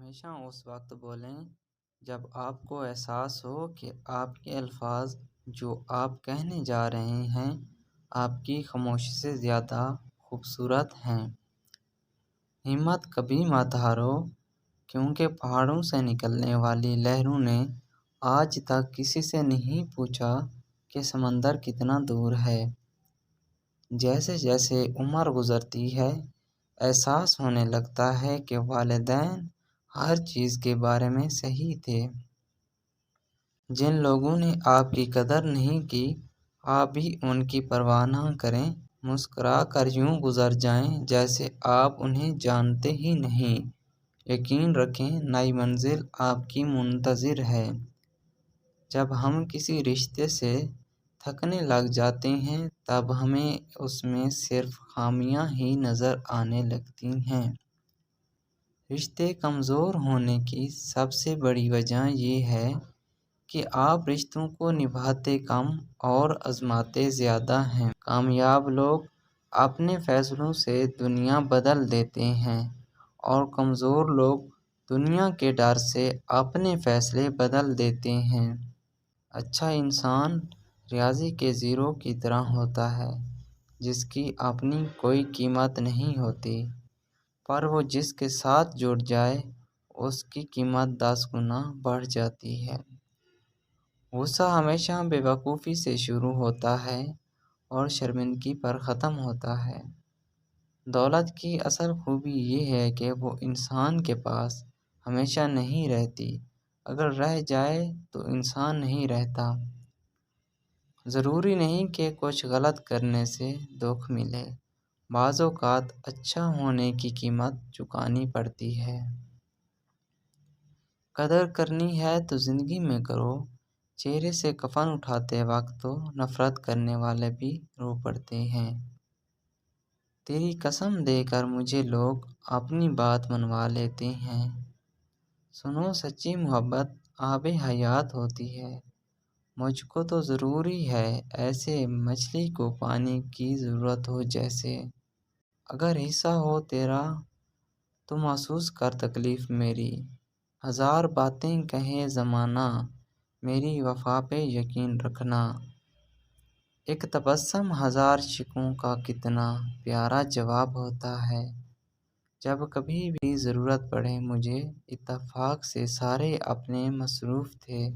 ہمیشہ اس وقت بولیں جب آپ کو احساس ہو کہ آپ کے الفاظ جو آپ کہنے جا رہے ہیں آپ کی خاموشی سے زیادہ خوبصورت ہیں۔ ہمت کبھی مت ہارو، کیونکہ پہاڑوں سے نکلنے والی لہروں نے آج تک کسی سے نہیں پوچھا کہ سمندر کتنا دور ہے۔ جیسے جیسے عمر گزرتی ہے، احساس ہونے لگتا ہے کہ والدین ہر چیز کے بارے میں صحیح تھے۔ جن لوگوں نے آپ کی قدر نہیں کی، آپ بھی ان کی پرواہ نہ کریں، مسکرا کر یوں گزر جائیں جیسے آپ انہیں جانتے ہی نہیں۔ یقین رکھیں، نئی منزل آپ کی منتظر ہے۔ جب ہم کسی رشتے سے تھکنے لگ جاتے ہیں، تب ہمیں اس میں صرف خامیاں ہی نظر آنے لگتی ہیں۔ رشتے کمزور ہونے کی سب سے بڑی وجہ یہ ہے کہ آپ رشتوں کو نبھاتے کم اور آزماتے زیادہ ہیں۔ کامیاب لوگ اپنے فیصلوں سے دنیا بدل دیتے ہیں اور کمزور لوگ دنیا کے ڈر سے اپنے فیصلے بدل دیتے ہیں۔ اچھا انسان ریاضی کے زیرو کی طرح ہوتا ہے، جس کی اپنی کوئی قیمت نہیں ہوتی، پر وہ جس کے ساتھ جڑ جائے اس کی قیمت 10 گنا بڑھ جاتی ہے۔ غصہ ہمیشہ بے وقوفی سے شروع ہوتا ہے اور شرمندگی پر ختم ہوتا ہے۔ دولت کی اصل خوبی یہ ہے کہ وہ انسان کے پاس ہمیشہ نہیں رہتی، اگر رہ جائے تو انسان نہیں رہتا۔ ضروری نہیں کہ کچھ غلط کرنے سے دکھ ملے، بعض اوقات اچھا ہونے کی قیمت چکانی پڑتی ہے۔ قدر کرنی ہے تو زندگی میں کرو، چہرے سے کفن اٹھاتے وقت تو نفرت کرنے والے بھی رو پڑتے ہیں۔ تیری قسم دے کر مجھے لوگ اپنی بات منوا لیتے ہیں۔ سنو، سچی محبت آب حیات ہوتی ہے۔ مجھ کو تو ضروری ہے ایسے مچھلی کو پانی کی ضرورت ہو جیسے۔ اگر حصہ ہو تیرا تو محسوس کر تکلیف میری۔ ہزار باتیں کہے زمانہ، میری وفا پہ یقین رکھنا۔ ایک تبسم ہزار شکووں کا کتنا پیارا جواب ہوتا ہے۔ جب کبھی بھی ضرورت پڑے مجھے، اتفاق سے سارے اپنے مصروف تھے۔